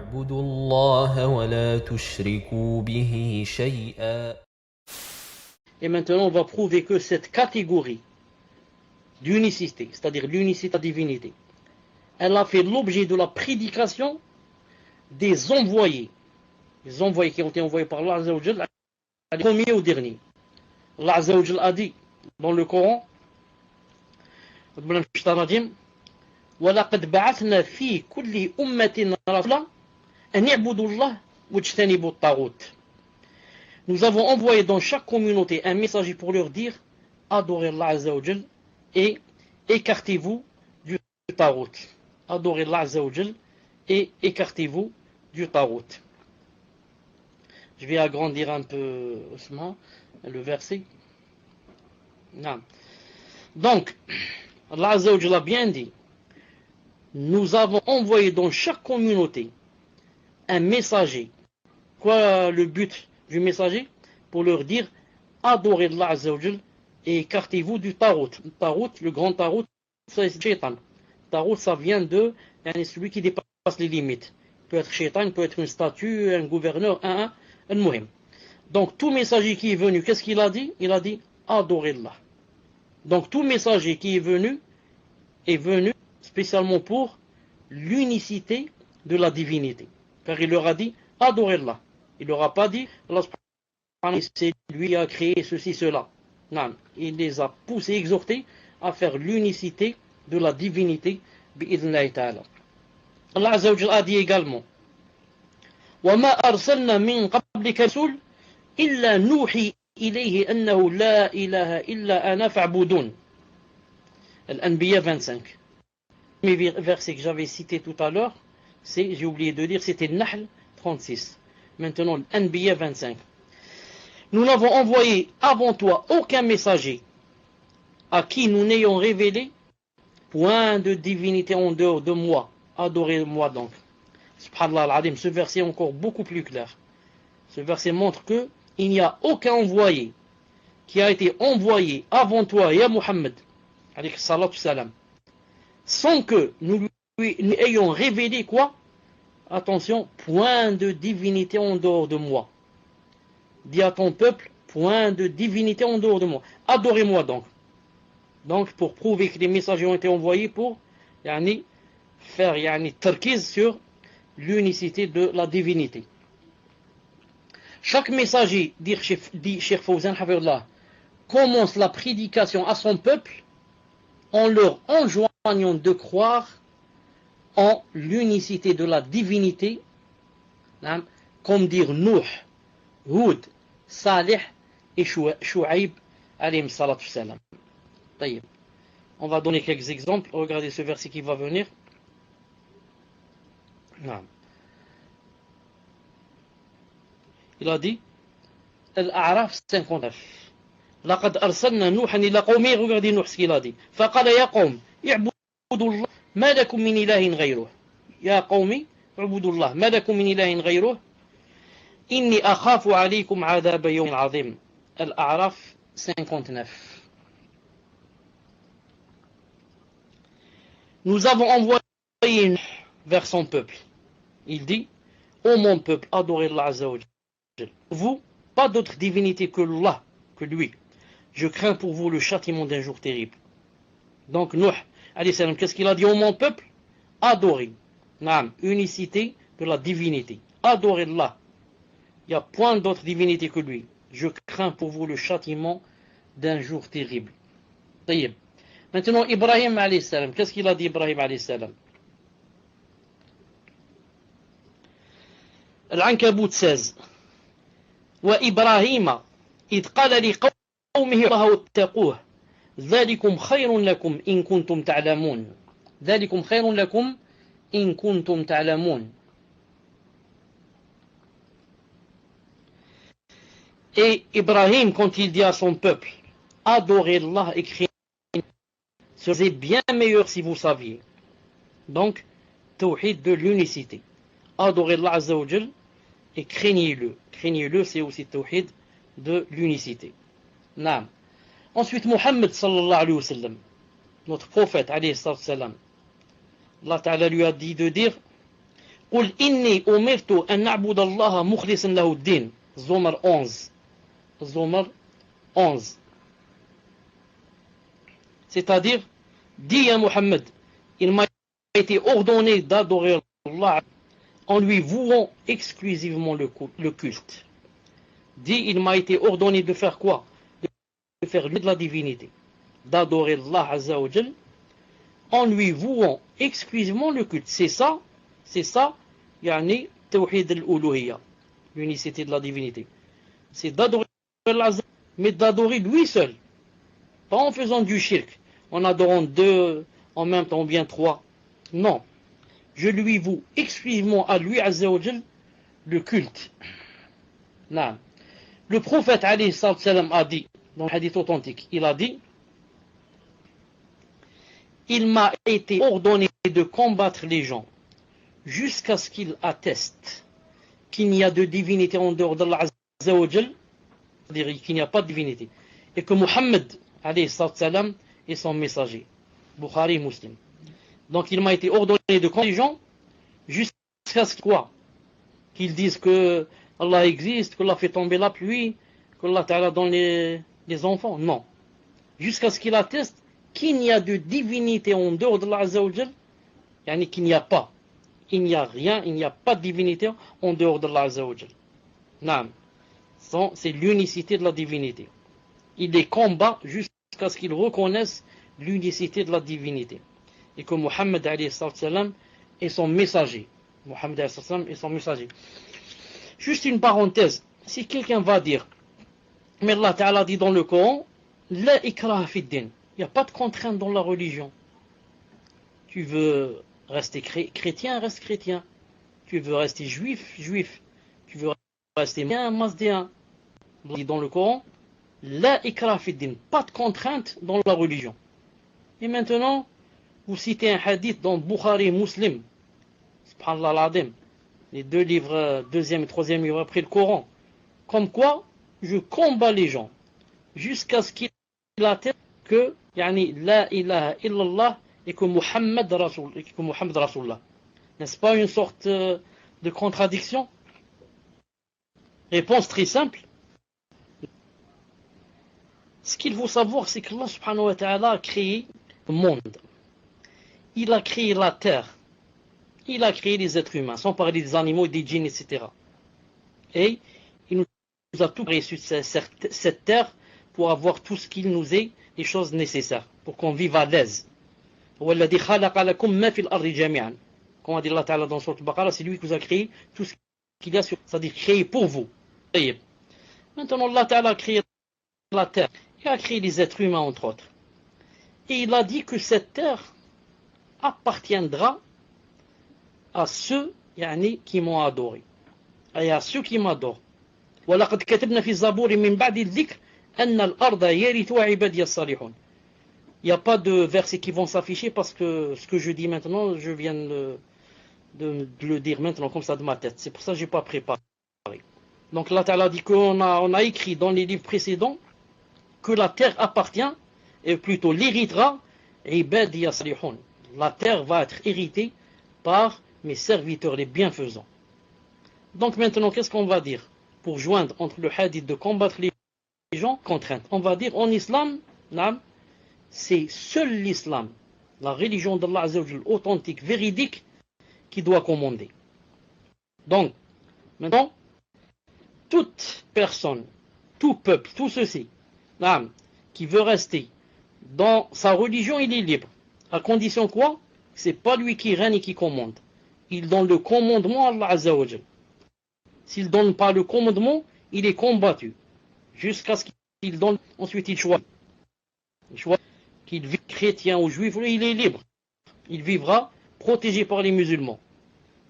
اعبدوا الله ولا تشركوا به شيئا. Et maintenant, on va prouver que cette catégorie d'unicité, c'est-à-dire l'unicité de la divinité, elle a fait l'objet de la prédication des envoyés. Les envoyés qui ont été envoyés par Allah Azza wa Jal, du premier au dernier. Allah Azza wa Jal a dit dans le Coran, وَلَقَدْ بَعَثْنَا فِي كُلِّ أُمَّةٍ رَسُولًا أَنِ اعْبُدُوا اللَّهَ وَاجْتَنِبُوا الطَّاغُوتَ. Nous avons envoyé dans chaque communauté un messager pour leur dire adorez Allah Azza wa Jal et écartez-vous du Tarout. Adorez Allah Azza wa Jal et écartez-vous du Tarout. Je vais agrandir un peu le verset. Non. Donc, Allah Azza wa Jal a bien dit, nous avons envoyé dans chaque communauté un messager. Quoi le but du messager? Pour leur dire adorez Allah Azza wa Jal et écartez-vous du Tarout. Le Tarout, le grand Tarout, c'est Shaitan. Tarout, ça vient de celui qui dépasse les limites. Il peut être Shaitan, il peut être une statue, un gouverneur, un muhim. Donc tout messager qui est venu, qu'est-ce qu'il a dit? Il a dit adorez Allah. Donc tout messager qui est venu spécialement pour l'unicité de la divinité. Car il leur a dit adorez Allah. Il leur a pas dit Allah c'est lui qui a créé ceci, cela. Non, il les a poussés, exhortés à faire l'unicité de la divinité. Bi'idhnillahi ta'ala. Allah Azza wa Jalla a dit également وَمَا أَرْسَلْنَا مِنْ قَبْلِكَ رَسُولٍ إِلَّا نُوحِي إِلَيْهِ أَنَّهُ لَا إِلَهَ إِلَّا أَنَا فَاعْبُدُونِ. Al-Anbiya 25. Le premier verset que j'avais cité tout à l'heure, j'ai oublié de dire, c'était Nahl 36. Maintenant, Al-Anbiya 25. Nous n'avons envoyé avant toi aucun messager à qui nous n'ayons révélé point de divinité en dehors de moi. Adorez-moi donc. Subhanallah al-Adim, ce verset est encore beaucoup plus clair. Ce verset montre que il n'y a aucun envoyé qui a été envoyé avant toi, ya Muhammad, alayhi salatu salam, sans que nous lui ayons révélé quoi? Attention, point de divinité en dehors de moi. Dis à ton peuple, point de divinité en dehors de moi. Adorez-moi donc. Donc, pour prouver que les messagers ont été envoyés pour faire tarkiz sur l'unicité de la divinité. Chaque messager, dit Cheikh Fawzan Hafidhullah, commence la prédication à son peuple en leur enjoignant de croire en l'unicité de la divinité, comme dire Nuh, Hud, Salih et Shu'aib alayhim salatu salam. On va donner quelques exemples. Regardez ce verset qui va venir. Il a dit Al-A'raf 59. لقد أرسلنا نوحا إلى قومه. Regardez Nuh ce qu'il a dit. فقال يا قوم اعبدوا الله ما لكم من إله غيره. يا قومي اعبدوا الله ما لكم من إله غيره إني أخاف عليكم عذاب يوم عظيم. Al-A'raf 59. Nous avons envoyé vers son peuple. Il dit ô mon peuple, adorez Allah Azza wa Jal. Vous, pas d'autre divinité que Allah, que lui. Je crains pour vous le châtiment d'un jour terrible. Donc Nuh, alayhi salam, qu'est-ce qu'il a dit ô mon peuple? Adorez. Naam, unicité de la divinité. Adorez Allah. Il n'y a point d'autre divinité que lui. Je crains pour vous le châtiment d'un jour terrible. Taïb. Maintenant, Ibrahim alayhi salam, qu'est-ce qu'il a dit Ibrahim alayhi salam? Al-Ankabut 16. وإبراهيم إذ قال لقومه الله واتقوه ذلكم خير لكم إن كنتم تعلمون. ذلكم خير لكم إن كنتم تعلمون. Et Ibrahim, quand il dit à son peuple adorez Allah et craignez, ce serait bien meilleur si vous saviez. Donc, tawhid de l'unicité. Adorez Allah Azza wa Jal et craignez-le. Craignez-le, c'est aussi tawhid de l'unicité. Naam. Ensuite, Muhammad sallallahu alayhi wa sallam, notre prophète alayhi sallam, Allah Ta'ala lui a dit de dire قل إني أمرت أن نعبد الله مخلصا له الدين. Zomar 11. Zomar 11. C'est-à-dire, dis à Mohammed, il m'a été ordonné d'adorer Allah en lui vouant exclusivement le culte. Dis, il m'a été ordonné de faire quoi? De faire de la divinité, d'adorer Allah Azza wa Jal en lui vouant exclusivement le culte. C'est ça, yani tawhid al-uluhiyya, l'unicité de la divinité. C'est d'adorer Allah, mais d'adorer lui seul, pas en faisant du shirk, en adorant deux en même temps, bien trois. Non, je lui voue exclusivement à lui Azza wa Jal le culte. Non. Le prophète alayhi salam a dit, dans le hadith authentique, il a dit: il m'a été ordonné de combattre les gens jusqu'à ce qu'ils attestent qu'il n'y a de divinité en dehors d'Allah Azza wa Jal, c'est-à-dire qu'il n'y a pas de divinité, et que Muhammad alayhi salam est son messager. Bukhari Muslim. Donc il m'a été ordonné de combattre les gens jusqu'à ce qu'ils disent que Allah existe, qu'Allah fait tomber la pluie, qu'Allah Ta'ala donne les enfants. Non. Jusqu'à ce qu'il atteste qu'il n'y a de divinité en dehors d'Allah Azza wa Jal, yani qu'il n'y a pas. Il n'y a rien, il n'y a pas de divinité en dehors d'Allah Azza wa Jal. Naam. C'est l'unicité de la divinité. Il les combat jusqu'à ce qu'ils reconnaissent l'unicité de la divinité. Et que Muhammad alayhi salam est son messager. Muhammad alayhi salam est son messager. Juste une parenthèse. Si quelqu'un va dire, mais Allah Ta'ala dit dans le Coran, la ikraha fi din. Il n'y a pas de contrainte dans la religion. Tu veux rester chrétien, reste chrétien. Tu veux rester juif, juif. Tu veux rester masdéen. Il dit dans le Coran, la ikraha fi din. Pas de contrainte dans la religion. Et maintenant, vous citez un hadith dans Bukhari Muslim. Subhanallah al-Adim. Les deux livres, deuxième et troisième livre après le Coran. Comme quoi, je combats les gens jusqu'à ce qu'ils atteignent que yani, la ilaha illallah et que Muhammad Rasulullah. N'est-ce pas une sorte de contradiction? Réponse très simple. Ce qu'il faut savoir, c'est que Allah subhanahu wa ta'ala a créé le monde. Il a créé la terre. Il a créé les êtres humains, sans parler des animaux, des djinns, etc. Et il nous a tout créé sur cette terre pour avoir tout ce qu'il nous est, les choses nécessaires, pour qu'on vive à l'aise. Comme a dit Allah Ta'ala dans Sourate Al-Baqarah, c'est lui qui vous a créé tout ce qu'il y a sur, c'est-à-dire créé pour vous. Maintenant, Allah Ta'ala a créé la terre, il a créé les êtres humains, entre autres. Et il a dit que cette terre appartiendra à ceux qui m'ont adoré et à ceux qui m'adorent. وَلَقَدْ كَتَبْنَا فِي الزَّبُورِ مِنْ بَعْدِ الذِّكْرِ أَنَّ الْأَرْضَ يَرِثُهَا عِبَادِيَ الصَّالِحُونَ. Il n'y a pas de versets qui vont s'afficher parce que ce que je dis maintenant, je viens de le dire maintenant comme ça de ma tête. C'est pour ça que je n'ai pas préparé. Donc Allah Ta'ala dit qu'on a écrit dans les livres précédents que la terre appartient, et plutôt l'héritera, عِبَادِيَ الصَّالِحُونَ. La terre va être héritée par mes serviteurs les bienfaisants. Donc maintenant, qu'est-ce qu'on va dire pour joindre entre le hadith de combattre les gens, contraintes? On va dire en islam, c'est seul l'islam, la religion d'Allah Azza wa Jal, authentique, véridique, qui doit commander. Donc, maintenant, toute personne, tout peuple, tout ceci, qui veut rester dans sa religion, il est libre. À condition quoi? C'est pas lui qui règne et qui commande. Il donne le commandement à Allah Azza wa Jal. S'il ne donne pas le commandement, il est combattu. Jusqu'à ce qu'il donne, ensuite il choisit. Il choisit qu'il vive chrétien ou juif, il est libre. Il vivra protégé par les musulmans.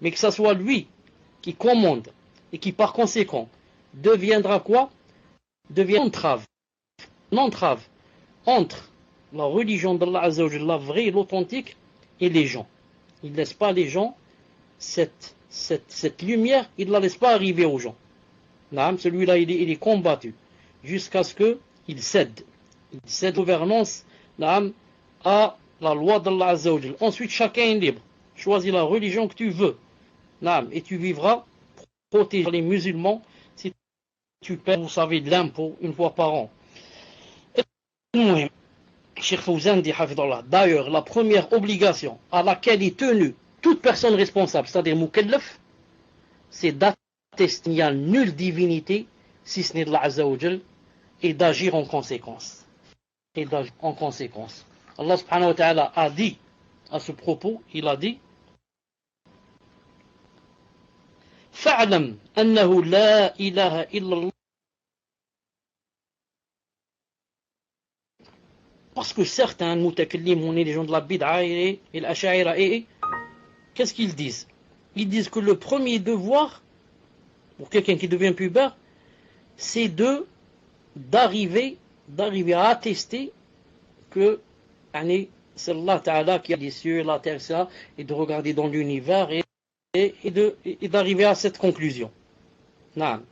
Mais que ce soit lui qui commande et qui par conséquent deviendra quoi? Devient une entrave entre la religion d'Allah Azza wa Jal, la vraie et l'authentique, et les gens. Il ne laisse pas les gens, cette lumière, il ne la laisse pas arriver aux gens. Celui-là, il est combattu jusqu'à ce qu'il cède. Il cède la gouvernance à la loi d'Allah Azza wa Jal. Ensuite, chacun est libre. Choisis la religion que tu veux. Naam, et tu vivras protégé par les musulmans si tu paies, vous savez, de l'impôt une fois par an. Cheikh Fawzan dit hafidallah, d'ailleurs, la première obligation à laquelle est tenue toute personne responsable, c'est-à-dire mukallaf, c'est d'attester qu'il n'y a nulle divinité si ce n'est de l'Azza wa Jal et d'agir en conséquence. Et d'agir en conséquence. Allah subhanahu wa ta'ala a dit à ce propos, il a dit فَاعْلَمْ أَنَّهُ لَا إِلَهَ إِلَّا اللَّهُ. Parce que certains mutakallim, on est les gens de la bid'a et l'asha'ira, et qu'est-ce qu'ils disent? Ils disent que le premier devoir pour quelqu'un qui devient pubère, c'est d'arriver à attester que c'est Allah Ta'ala qui a les cieux, la terre, ça, et de regarder dans l'univers et d'arriver à cette conclusion. Naam.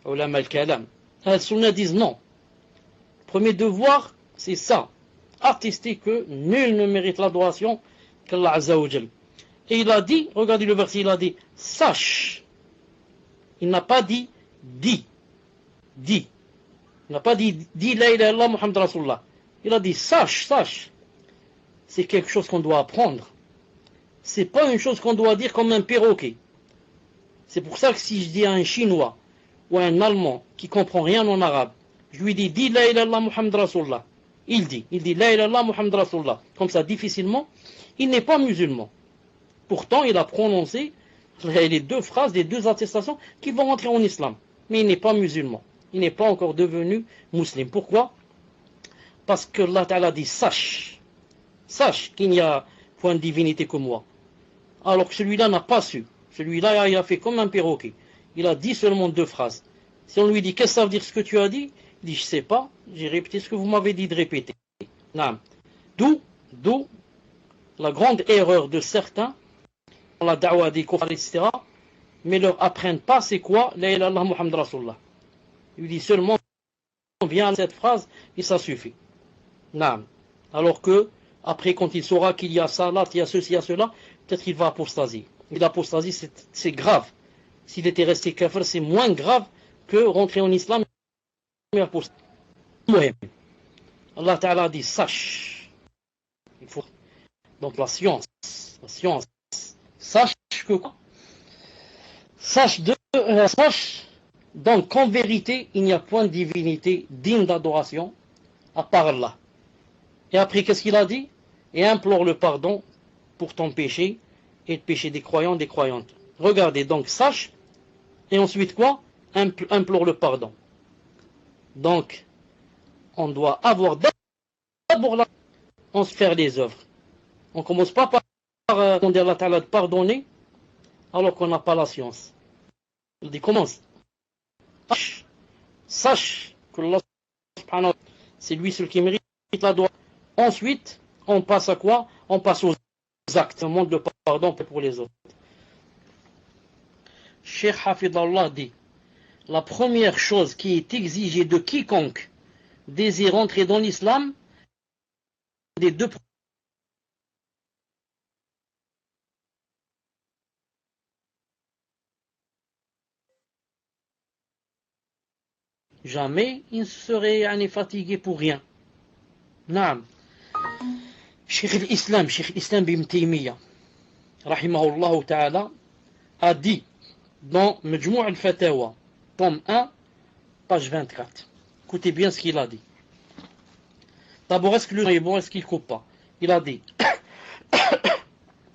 Ulama al-kalam. Al-Sunna disent non. Premier devoir, c'est ça. Attester que nul ne mérite l'adoration qu'Allah Azza wa Jal. Et il a dit, regardez le verset, il a dit, sache. Il n'a pas dit, dis. Il n'a pas dit, la ilaha illallah Muhammad Rasulullah. Il a dit, sache. C'est quelque chose qu'on doit apprendre. C'est pas une chose qu'on doit dire comme un perroquet. C'est pour ça que si je dis à un Chinois ou à un Allemand qui comprend rien en arabe, je lui dis la ilaha illallah Muhammad Rasulullah. Il dit la ilaha illallah Muhammad Rasulullah. Comme ça, difficilement, il n'est pas musulman. Pourtant, il a prononcé les deux phrases, les deux attestations qui vont rentrer en islam. Mais il n'est pas musulman. Il n'est pas encore devenu musulman. Pourquoi? Parce que Allah Ta'ala dit sache qu'il n'y a point de divinité que moi. Alors que celui-là n'a pas su. Celui-là, il a fait comme un perroquet. Il a dit seulement deux phrases. Si on lui dit, qu'est-ce que ça veut dire ce que tu as dit? Il dit, je ne sais pas, j'ai répété ce que vous m'avez dit de répéter. D'où la grande erreur de certains, dans la da'wa des kuffar, etc., mais leur apprennent pas c'est quoi, la ilaha illallah Muhammad Rasulullah. Il lui dit seulement, on vient à cette phrase, et ça suffit. Alors que, après, quand il saura qu'il y a ça, là, il y a ceci, il y a cela, peut-être qu'il va apostasier. Et l'apostasie, c'est grave. S'il était resté kafir, c'est moins grave que rentrer en islam et apostasier. Allah Ta'ala dit, sache. Il faut... Donc la science. Sache que quoi? Sache donc qu'en vérité, il n'y a point de divinité digne d'adoration à part Allah. Et après, qu'est-ce qu'il a dit? Et implore le pardon pour ton péché et le péché des croyants, des croyantes. Regardez, donc sache, et ensuite quoi? Implore le pardon. Donc, on doit avoir d'abord on se faire les œuvres. On ne commence pas par demander à Allah Ta'ala de pardonner alors qu'on n'a pas la science. Il dit commence. Sache que Allah subhanahu wa ta'ala, c'est lui seul qui mérite la droite. Ensuite, on passe à quoi? On passe aux actes. On demande le pardon pour les autres. Cheikh Hafidallah dit, la première chose qui est exigée de quiconque désire entrer dans l'islam, des deux jamais il ne serait fatigué pour rien. Naam. Cheikh l'Islam Ibn Taymiyyah, rahimahullah ta'ala, a dit dans Majmou' al-Fatawa, tome 1, page 24. Écoutez bien ce qu'il a dit. D'abord, est-ce que le est bon, est-ce qu'il ne coupe pas? Il a dit,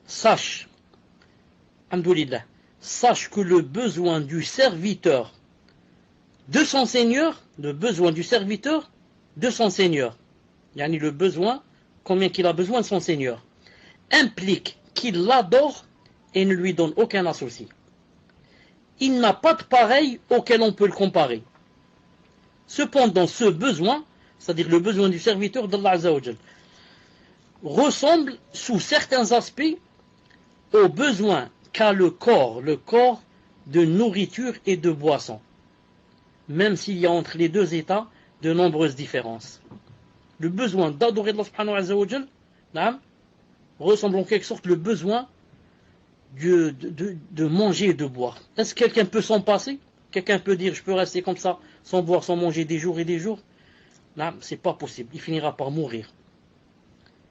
sache, alhamdoulilah, sache que le besoin du serviteur de son Seigneur, yani le besoin, combien qu'il a besoin de son Seigneur, implique qu'il l'adore et ne lui donne aucun associé. Il n'a pas de pareil auquel on peut le comparer. Cependant, ce besoin, c'est-à-dire le besoin du serviteur d'Allah Azza wa Jal, ressemble sous certains aspects au besoin qu'a le corps de nourriture et de boisson, même s'il y a entre les deux états de nombreuses différences. Le besoin d'adorer Allah subhanahu wa ta'ala ressemble en quelque sorte le besoin de manger et de boire. Est-ce que quelqu'un peut s'en passer? Quelqu'un peut dire je peux rester comme ça, sans boire, sans manger des jours et des jours? Non, c'est pas possible. Il finira par mourir.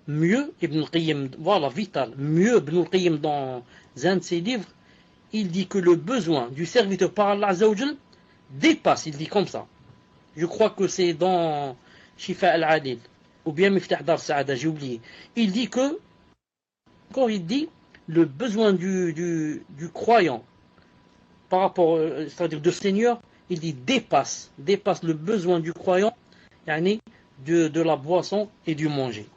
Mieux, Ibn al-Qayyim, voilà, vital. Mieux, Ibn al-Qayyim, dans un de ses livres, il dit que le besoin du serviteur par Allah Azza wa Jal dépasse, il dit comme ça. Je crois que c'est dans Shifa al-Adil, ou bien Miftah Dar Saada, j'ai oublié. Il dit que, quand il dit, le besoin du croyant par rapport, c'est-à-dire de Seigneur, il dit dépasse le besoin du croyant, de la boisson et du manger.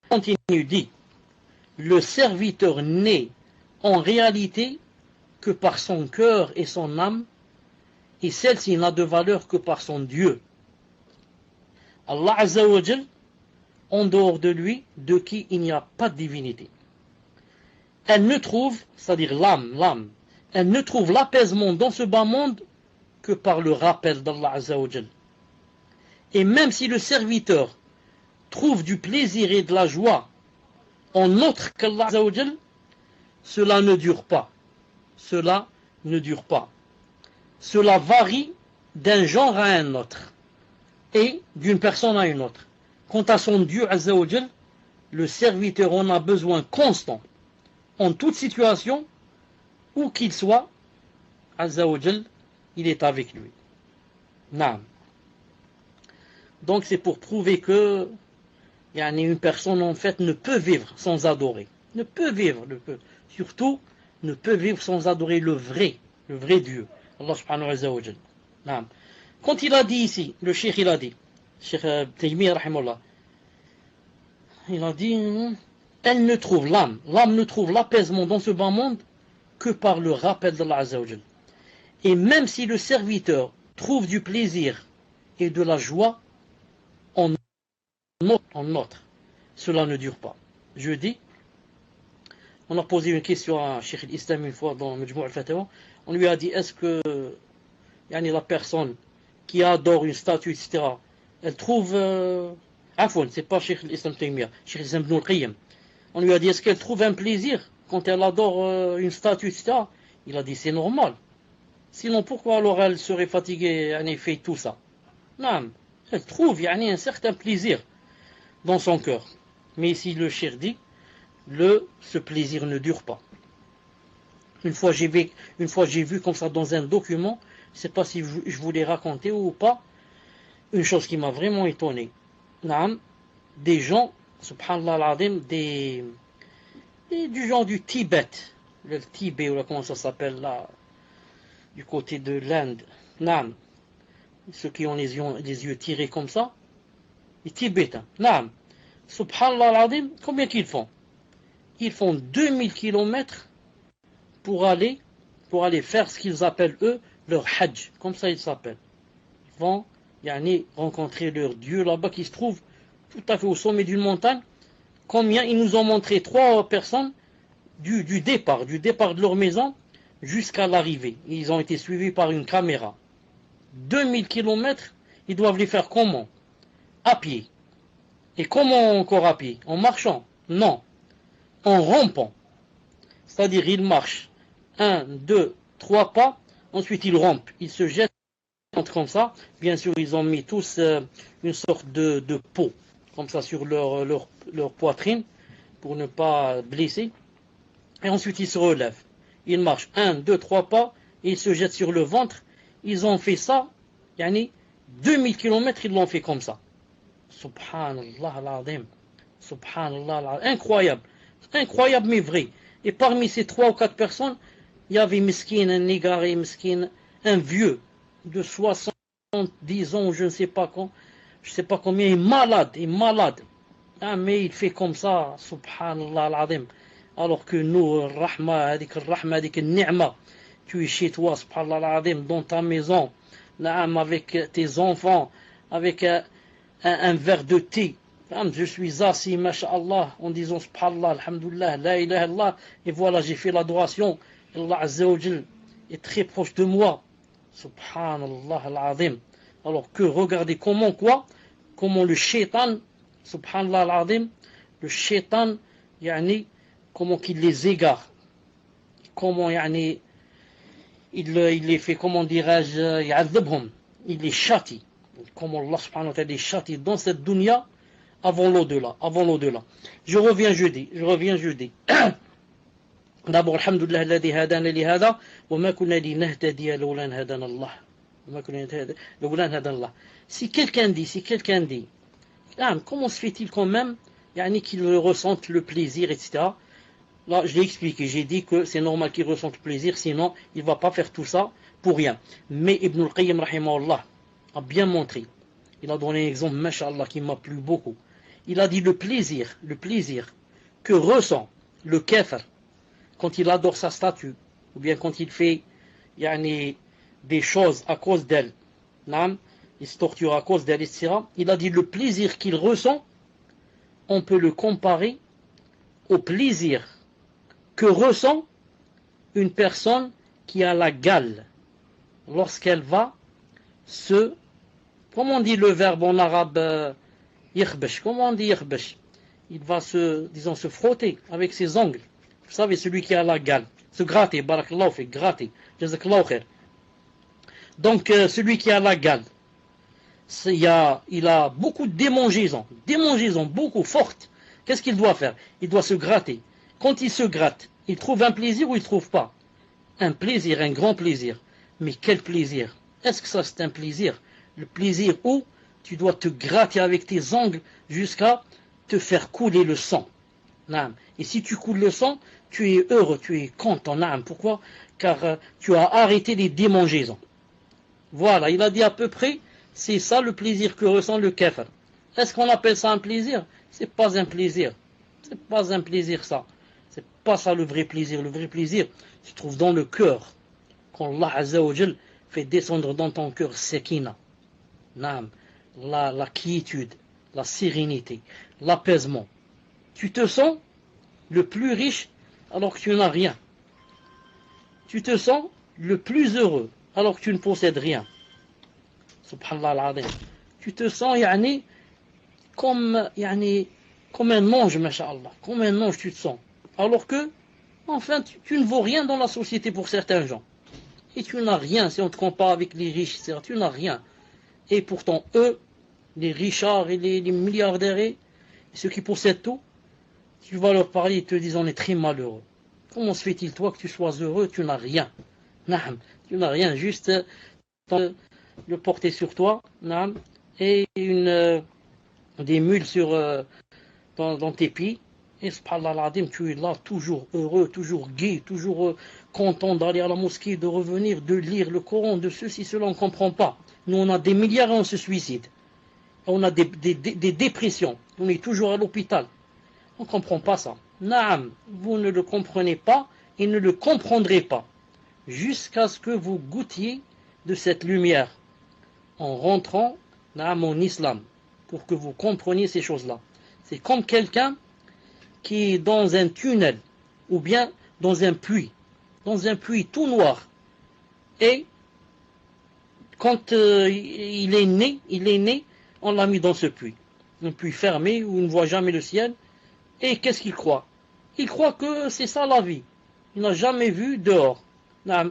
Continue, dit, le serviteur n'est en réalité que par son cœur et son âme, et celle-ci n'a de valeur que par son Dieu. Allah Azza wa Jal, en dehors de lui, de qui il n'y a pas de divinité. Elle ne trouve, c'est-à-dire l'âme, elle ne trouve l'apaisement dans ce bas monde que par le rappel d'Allah Azza wa Jal. Et même si le serviteur trouve du plaisir et de la joie en autre qu'Allah Azza wa Jal, cela ne dure pas. Cela ne dure pas. Cela varie d'un genre à un autre et d'une personne à une autre. Quant à son Dieu Azza wa Jal, le serviteur en a besoin constant, en toute situation, où qu'il soit, Azza wa Jal, il est avec lui. Naam. Donc c'est pour prouver que une personne en fait ne peut vivre sans adorer. Ne peut vivre, surtout ne peut vivre sans adorer le vrai Dieu. Allah subhanahu wa ta'ala. Quand il a dit ici, le cheikh il a dit, Cheikh Taymiyyah rahimahullah, il a dit, l'âme ne trouve l'apaisement dans ce bas monde que par le rappel d'Allah Azza wa Jal. Et même si le serviteur trouve du plaisir et de la joie en autre, cela ne dure pas. Je dis, on a posé une question à Cheikh al-Islam une fois dans Majmou' al-Fatawa, on lui a dit, est-ce que la personne qui adore une statue, etc., elle trouve... Afwan, c'est pas Cheikh al-Islam Taymiyyah, Cheikh al-Islam Ibn al-Qayyim. On lui a dit, est-ce qu'elle trouve un plaisir quand elle adore une statue, etc. Il a dit, c'est normal. Sinon, pourquoi alors elle serait fatiguée, elle fait tout ça? Non, elle trouve un certain plaisir dans son cœur. Mais ici, le cheikh dit, ce plaisir ne dure pas. Une fois j'ai vu comme ça dans un document, je ne sais pas si je vous l'ai raconté ou pas, une chose qui m'a vraiment étonné. Des gens, subhanallah al-azim, du genre du Tibet, le Tibet, ou là, comment ça s'appelle là, du côté de l'Inde. Ceux qui ont les yeux tirés comme ça, les Tibétains. Subhanallah al-azim, combien qu'ils font? Ils font 2000 km pour aller faire ce qu'ils appellent eux leur hajj, comme ça ils s'appellent. Ils vont rencontrer leur Dieu là-bas qui se trouve tout à fait au sommet d'une montagne. Combien ils nous ont montré 3 personnes du départ de leur maison jusqu'à l'arrivée. Ils ont été suivis par une caméra. 2000 km, ils doivent les faire comment? À pied. Et comment encore à pied? En marchant? Non. En rampant. C'est-à-dire, ils marchent 1, 2, 3 pas, ensuite ils rampent, ils se jettent comme ça. Bien sûr, ils ont mis tous une sorte de peau, comme ça, sur leur poitrine, pour ne pas blesser. Et ensuite, ils se relèvent. Ils marchent 1, 2, 3 pas, et ils se jettent sur le ventre. Ils ont fait ça, 2000 km, ils l'ont fait comme ça. Subhanallah al-azim. Subhanallah al-azim. Incroyable. Incroyable, mais vrai. Et parmi ces 3 ou 4 personnes, il y avait miskin, un négaré, miskin, un vieux de 70 ans, je ne sais pas combien, il est malade. Mais il fait comme ça, subhanallah al-azim. Alors que nous, rahma, adik ni'ma, tu es chez toi, subhanallah al-azim, dans ta maison, avec tes enfants, avec un verre de thé. Je suis assis, masha'Allah, en disant subhanallah, alhamdulillah, la ilaha illallah, et voilà, j'ai fait l'adoration. Allah Azza wa Jal est très proche de moi. Subhanallah al-azim. Alors que regardez comment le shaitan, subhanallah al-azim, le shaitan, comment qu'il les égare, comment yani, il les fait, comment dirais-je, يعذبهم, il les châtie, comment Allah subhanahu wa ta'ala les châtie dans cette dunya avant l'au-delà, avant l'au-delà. Je reviens jeudi. D'abord, alhamdulillah alladhi hadana li hada wa ma kunna linahtadiya lawla an hadana Allah. Si quelqu'un dit, comment se fait-il quand même qu'il ressente le plaisir, etc. Là, je l'ai expliqué, j'ai dit que c'est normal qu'il ressente le plaisir, sinon il ne va pas faire tout ça pour rien. Mais Ibn al-Qayyim rahimahullah a bien montré, il a donné un exemple, mashallah, qui m'a plu beaucoup. Il a dit le plaisir que ressent le kafir quand il adore sa statue, ou bien quand il fait des choses à cause d'elle, il se torture à cause d'elle, etc. Il a dit le plaisir qu'il ressent, on peut le comparer au plaisir que ressent une personne qui a la gale lorsqu'elle va se... Comment on dit le verbe en arabe yikhbash? Comment on dit yikhbash? Il va se frotter avec ses ongles. Vous savez, celui qui a la gale. Se gratter, barakallahu fi, gratter. Jazakallahu khair. Donc, celui qui a la gale, il a beaucoup de démangeaisons, beaucoup fortes. Qu'est-ce qu'il doit faire? Il doit se gratter. Quand il se gratte, il trouve un plaisir ou il ne trouve pas? Un plaisir, un grand plaisir. Mais quel plaisir? Est-ce que ça c'est un plaisir? Le plaisir où tu dois te gratter avec tes ongles jusqu'à te faire couler le sang. Et si tu coules le sang, tu es heureux, tu es content. Pourquoi? Car tu as arrêté les démangeaisons. Voilà, il a dit à peu près, c'est ça le plaisir que ressent le kafir. Est-ce qu'on appelle ça un plaisir? C'est pas un plaisir. C'est pas un plaisir ça. C'est pas ça le vrai plaisir. Le vrai plaisir se trouve dans le cœur. Quand Allah Azza wa Jal fait descendre dans ton cœur sakina. La quiétude, la sérénité, l'apaisement. Tu te sens le plus riche alors que tu n'as rien. Tu te sens le plus heureux alors que tu ne possèdes rien. Subhanallah al-Azim. Tu te sens comme un ange, masha'Allah. Comme un ange tu te sens. Alors que, enfin, tu ne vaux rien dans la société pour certains gens. Et tu n'as rien si on te compare avec les riches, etc. Tu n'as rien. Et pourtant, eux, les richards et les milliardaires, et ceux qui possèdent tout, tu vas leur parler et te disent on est très malheureux. Comment se fait-il toi que tu sois heureux? Tu n'as rien. Tu n'as rien, juste le porter sur toi, et des mules dans tes pieds. Et subhanallah, tu es là toujours heureux, toujours gai, toujours content d'aller à la mosquée, de revenir, de lire le Coran, de ceci, cela, on ne comprend pas. Nous on a des milliards et on se suicide. On a des dépressions, on est toujours à l'hôpital. On ne comprend pas ça. Vous ne le comprenez pas et ne le comprendrez pas jusqu'à ce que vous goûtiez de cette lumière en rentrant en islam pour que vous compreniez ces choses-là. C'est comme quelqu'un qui est dans un tunnel ou bien dans un puits tout noir, et quand il est né, on l'a mis dans ce puits, un puits fermé où il ne voit jamais le ciel. Et qu'est-ce qu'il croit? Il croit que c'est ça la vie. Il n'a jamais vu dehors.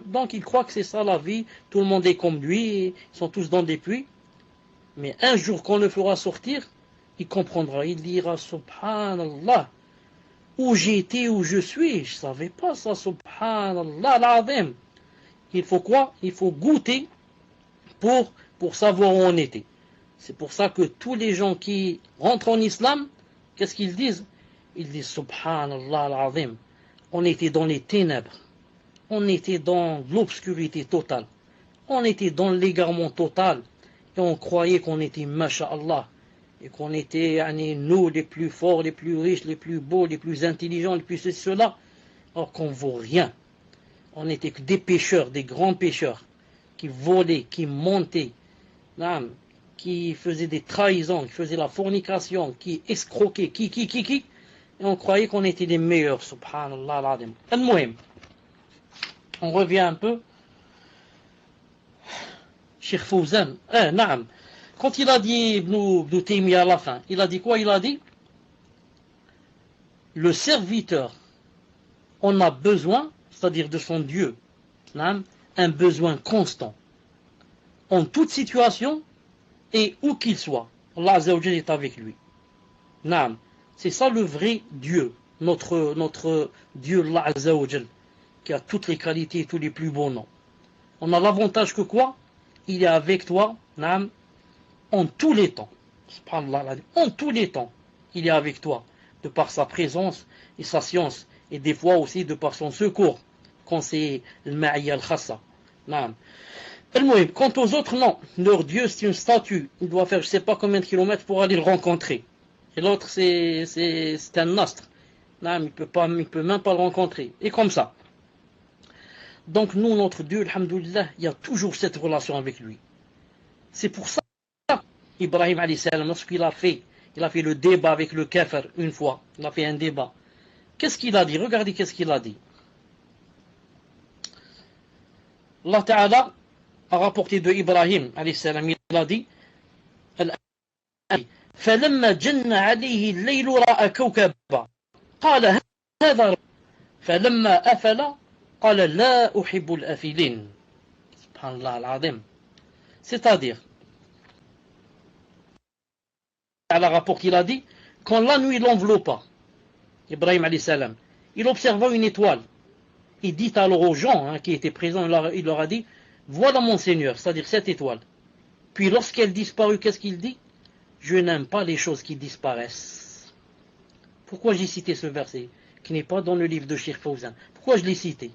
Donc il croit que c'est ça la vie. Tout le monde est comme lui. Ils sont tous dans des puits. Mais un jour qu'on le fera sortir, il comprendra. Il dira subhanallah. Où j'ai été, où je suis. Je ne savais pas ça. Subhanallah l'azim. Il faut quoi? Il faut goûter pour savoir où on était. C'est pour ça que tous les gens qui rentrent en islam, qu'est-ce qu'ils disent? Ils disent subhanallah al-azim. On était dans les ténèbres. On était dans l'obscurité totale. On était dans l'égarement total. Et on croyait qu'on était masha'Allah. Et qu'on était nous les plus forts, les plus riches, les plus beaux, les plus intelligents, les plus ceci, cela. Alors qu'on ne vaut rien. On n'était que des pécheurs, des grands pécheurs. Qui volaient, qui montaient. Qui faisaient des trahisons, qui faisaient la fornication, qui escroquaient, qui. Et on croyait qu'on était les meilleurs, subhanallah al-azim. Al-Muhim. On revient un peu. Cheikh Fawzan, quand il a dit Ibn Taymiyyah à la fin, il a dit quoi? Il a dit le serviteur on a besoin, c'est-à-dire de son Dieu, un besoin constant, en toute situation et où qu'il soit. Allah Azza wa Jalla est avec lui. C'est ça le vrai Dieu, notre Dieu Allah Azza wa Jalla, qui a toutes les qualités et tous les plus beaux noms. On a l'avantage que quoi? Il est avec toi, en tous les temps. Subhanallah, en tous les temps, il est avec toi, de par sa présence et sa science, et des fois aussi de par son secours, quand c'est le ma'iyya al-khassa. Quant aux autres, non. Leur Dieu, c'est une statue. Il doit faire je ne sais pas combien de kilomètres pour aller le rencontrer. Et l'autre, c'est un astre. Il peut même pas le rencontrer. Et comme ça. Donc nous, notre Dieu, alhamdoulilah, il y a toujours cette relation avec lui. C'est pour ça Ibrahim alayhi salam, lorsqu'il a fait le débat avec le kafir une fois, il a fait un débat. Qu'est-ce qu'il a dit? Regardez qu'est-ce qu'il a dit. Allah Ta'ala a rapporté de Ibrahim alayhi salam, il a dit فلما جن عليه الليل رأى كوكبا قال هذا فلما أفل قال لا أحب الآفلين. Subhanallah al-Azim. C'est-à-dire, Allah rapporte, il a dit, quand la nuit l'enveloppa, Ibrahim alayhi salam, il observa une étoile. Il dit alors aux gens qui étaient présents, il leur a dit, voilà mon Seigneur, c'est-à-dire cette étoile. Puis lorsqu'elle disparut, qu'est-ce qu'il dit? Je n'aime pas les choses qui disparaissent. Pourquoi j'ai cité ce verset, qui n'est pas dans le livre de Cheikh Fawzan? Pourquoi je l'ai cité?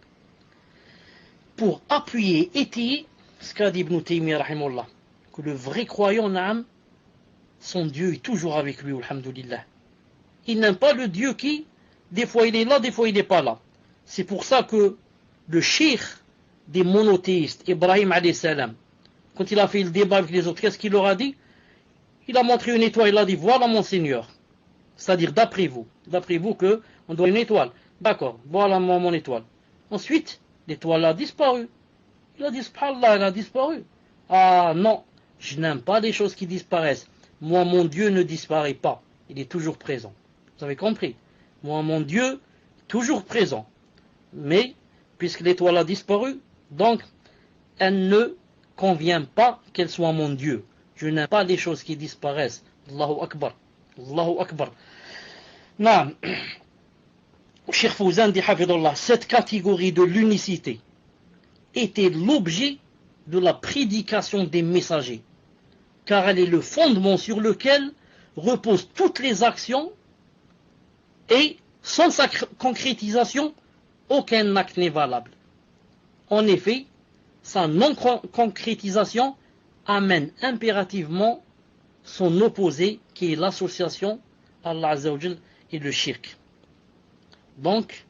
Pour appuyer, étayer ce qu'a dit Ibn Taymiyyah rahimahullah, que le vrai croyant, son Dieu est toujours avec lui, alhamdoulilah. Il n'aime pas le Dieu qui, des fois il est là, des fois il n'est pas là. C'est pour ça que le cheikh des monothéistes, Ibrahim alayhi salam, quand il a fait le débat avec les autres, qu'est-ce qu'il leur a dit? Il a montré une étoile, il a dit, voilà mon Seigneur. C'est-à-dire, d'après vous que on doit une étoile. D'accord, voilà mon étoile. Ensuite, l'étoile a disparu. Il a dit, subhanallah, elle a disparu. Ah non, je n'aime pas les choses qui disparaissent. Moi, mon Dieu ne disparaît pas. Il est toujours présent. Vous avez compris? Moi, mon Dieu, toujours présent. Mais, puisque l'étoile a disparu, donc, elle ne convient pas qu'elle soit mon Dieu. Je n'aime pas les choses qui disparaissent. Allahu Akbar. Allahu Akbar. Naam. Cheikh Fawzan dit, hafidullah, cette catégorie de l'unicité était l'objet de la prédication des messagers, car elle est le fondement sur lequel reposent toutes les actions et sans sa concrétisation, aucun acte n'est valable. En effet, sa non-concrétisation amène impérativement son opposé, qui est l'association Allah Azza wa Jal et le shirk. Donc,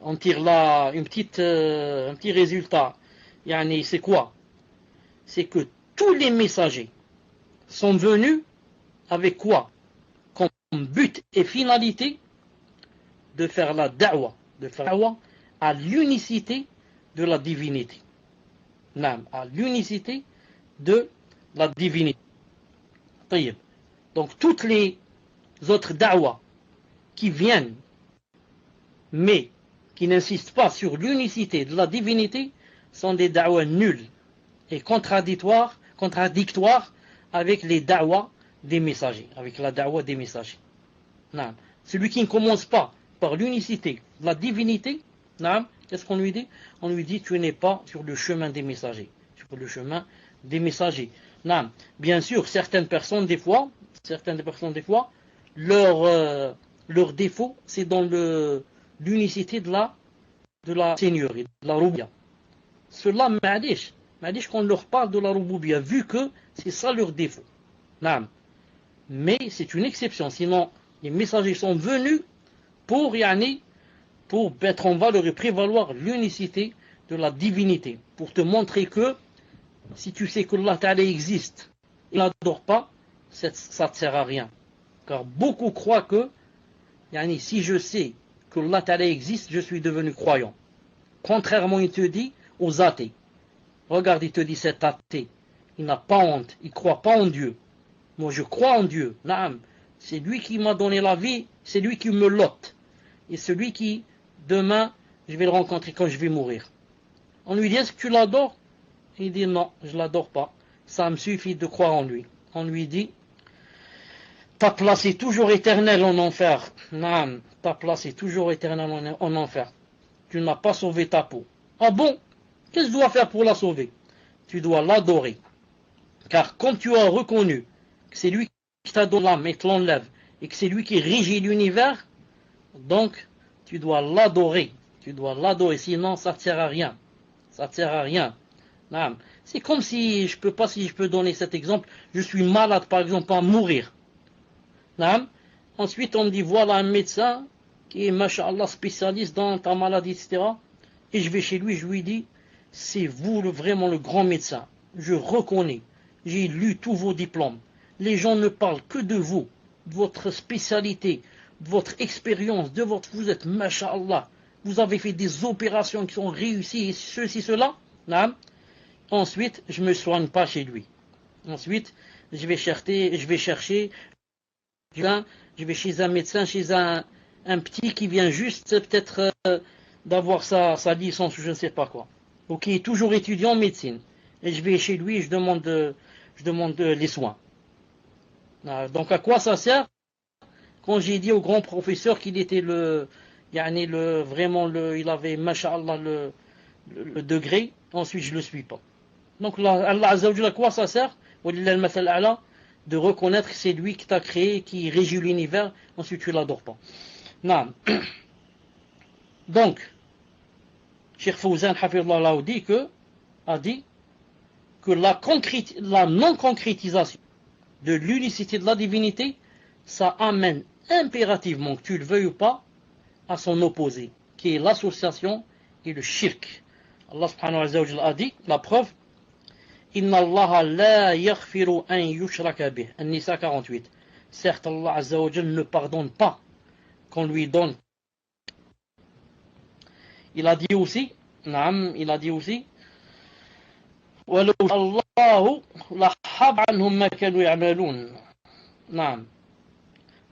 on tire là un petit résultat. C'est quoi? C'est que tous les messagers sont venus avec quoi? Comme but et finalité de faire la da'wa, à l'unicité de la divinité. À l'unicité de la divinité. Donc toutes les autres da'wa qui viennent, mais qui n'insistent pas sur l'unicité de la divinité, sont des da'wa nuls et contradictoires avec les da'wa des messagers, avec la da'wa des messagers. Celui qui ne commence pas par l'unicité de la divinité, qu'est-ce qu'on lui dit? On lui dit, tu n'es pas sur le chemin des messagers. Sur le chemin des messagers. Bien sûr, certaines personnes des fois, leur défaut, c'est dans l'unicité de la seigneurie, de la roubia. Cela, ma'adish, qu'on leur parle de la roubia, vu que c'est ça leur défaut. Mais c'est une exception, sinon les messagers sont venus pour mettre en valeur et prévaloir l'unicité de la divinité, pour te montrer que si tu sais que Allah Ta'ala existe et n'adore pas, ça ne te sert à rien. Car beaucoup croient que si je sais que Allah Ta'ala existe, je suis devenu croyant. Contrairement, il te dit aux athées. Regarde, il te dit cet athée, il n'a pas honte, il ne croit pas en Dieu. Moi je crois en Dieu. C'est lui qui m'a donné la vie, c'est lui qui me lote. Et celui qui demain je vais le rencontrer quand je vais mourir. On lui dit, est-ce que tu l'adores? Il dit, non, je ne l'adore pas. Ça me suffit de croire en lui. On lui dit, ta place est toujours éternelle en enfer. Non, ta place est toujours éternelle en enfer. Tu n'as pas sauvé ta peau. Ah bon? Qu'est-ce que tu dois faire pour la sauver? Tu dois l'adorer. Car comme tu as reconnu que c'est lui qui t'a donné l'âme et te l'enlève, et que c'est lui qui régit l'univers, donc tu dois l'adorer. Tu dois l'adorer, sinon ça ne sert à rien. Ça ne sert à rien. C'est comme si, je peux donner cet exemple, je suis malade par exemple, à mourir. Ensuite on me dit, voilà un médecin qui est, masha'Allah, spécialiste dans ta maladie, etc. Et je vais chez lui, je lui dis, c'est vous vraiment le grand médecin. Je reconnais, j'ai lu tous vos diplômes. Les gens ne parlent que de vous, de votre spécialité, de votre expérience, vous êtes, masha'Allah, vous avez fait des opérations qui sont réussies, et ceci, cela. Ensuite, je ne me soigne pas chez lui. Ensuite, je vais chercher, je vais chez un médecin, chez un petit qui vient juste peut-être d'avoir sa licence ou je ne sais pas quoi, ou qui est toujours étudiant en médecine. Et je vais chez lui et je demande les soins. Donc à quoi ça sert? Quand j'ai dit au grand professeur qu'il était il avait, masha'Allah, le degré, ensuite je ne le suis pas. Donc Allah Azza wa Jalla, à quoi ça sert? De reconnaître que c'est lui qui t'a créé, qui régit l'univers, ensuite tu ne l'adores pas. Non. Donc, Cheikh Fawzan Hafidhullah a dit que la non-concrétisation de l'unicité de la divinité, ça amène impérativement, que tu le veuilles ou pas, à son opposé, qui est l'association et le shirk. Allah subhanahu wa ta'ala a dit, la preuve, Inna Allah la yaghfiru an yushraka bih. An-Nisa 48. Certes, Allah Azza wa Jalla ne pardonne pas qu'on lui donne. Il a dit aussi, وَلَوْ اللَّهُ لَحَبَ عَنْهُمْ مَا كَانُوا يَعْمَلُونَ. Naam.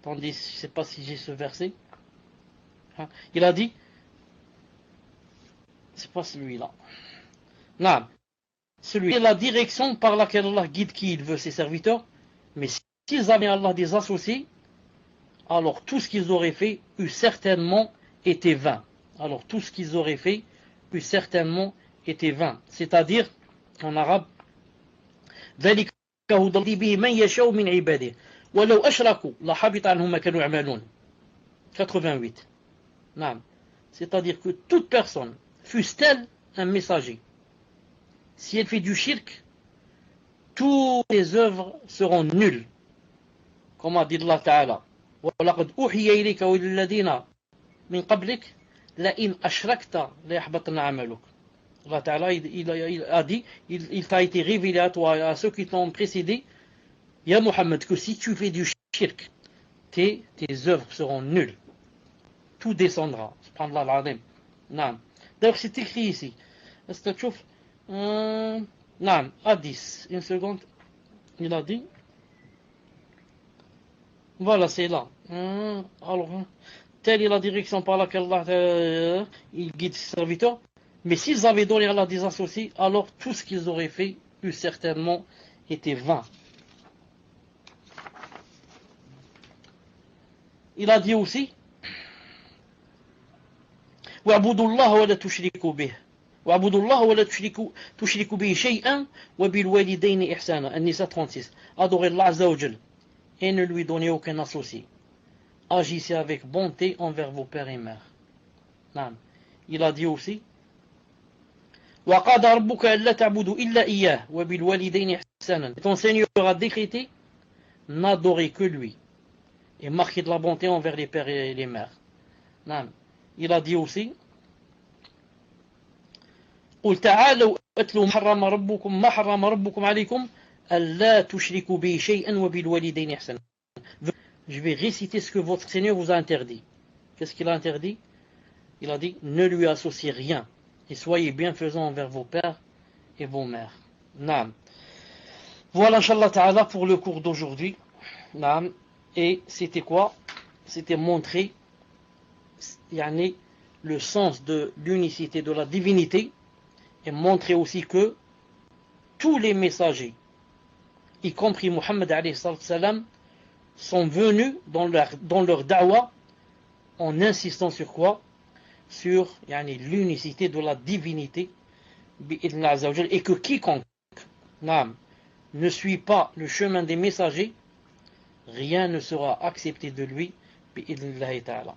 Attendez, je ne sais pas si j'ai ce verset. Il a dit, c'est pas celui-là. Naam. Celui est la direction par laquelle Allah guide qui il veut, ses serviteurs. Mais s'ils avaient Allah des associés, alors tout ce qu'ils auraient fait eût certainement été vain. Alors tout ce qu'ils auraient fait eût certainement été vain. C'est-à-dire, en arabe, ذلك هدى به من يشاء من عباده ولو أشركوا لحبط عنهم ما كانوا يعملون. 88. C'est-à-dire que toute personne, fût-elle un messager, si elle fait du shirk, toutes les œuvres seront nulles. Comme a dit Allah Ta'ala, وَلَقَدْ أُوحِيَ إِلَيْكَ وَلِلَّذِينَ مِنْ قَبْلِكَ لَإِنْ أَشْرَكْتَ لَيَحْبَطَنَّ عَمَلُكَ. Allah Ta'ala il a dit, il t'a été révélé à toi et à ceux qui t'ont précédé, Ya Muhammad, que si tu fais du shirk, tes œuvres seront nulles. Tout descendra. Subhanallah al-Azim. D'ailleurs, c'est écrit ici. Est-ce que tu trouves à 10. Une seconde. Il a dit. Voilà, c'est là. Alors, telle est la direction par laquelle Allah il guide ses serviteurs. Mais s'ils avaient donné à Allah des associés, alors tout ce qu'ils auraient fait eût certainement été vain. Il a dit aussi وَاعْبُدُوا اللَّهَ وَلَا تُشْرِكُوا بِهِ وَاعْبُدُوا اللَّهَ وَلَا تُشْرِكُوا بِهِ شَيْئًا وَبِالْوَالِدَيْنِ إِحْسَانًا. An-Nisa 36. Adorez Allah Azza wa Jal et ne lui donnez aucun associé. Agissez avec bonté envers vos pères et mères. Il a dit aussi وَقَضَى رَبُّكَ أَلَّا تَعْبُدُوا إِلَّا إِيَّاهُ وَبِالْوَالِدَيْنِ إِحْسَانًا. Ton Seigneur a décrété n'adorer que lui et marquer de la bonté envers les pères et les mères. Il a dit aussi قُلْ تَعَالَوْا أَتْلُوا مَا حَرَّمَ رَبُّكُمْ عَلَيْكُمْ أَلَّا تُشْرِكُوا بِهِ شَيْئًا وَبِالْوَالِدَيْنِ إِحْسَانًا. Je vais réciter ce que votre Seigneur vous a interdit. Qu'est-ce qu'il a interdit? Il a dit, ne lui associez rien et soyez bienfaisants envers vos pères et vos mères. Voilà, Inch'Allah Ta'ala, pour le cours d'aujourd'hui. Et c'était quoi? C'était montrer le sens de l'unicité de la divinité et montrer aussi que tous les messagers, y compris Muhammad alayhi salam, sont venus dans leur da'wa en insistant sur quoi? Sur l'unicité de la divinité et que quiconque ne suit pas le chemin des messagers, rien ne sera accepté de lui bi'idhnillahi ta'ala.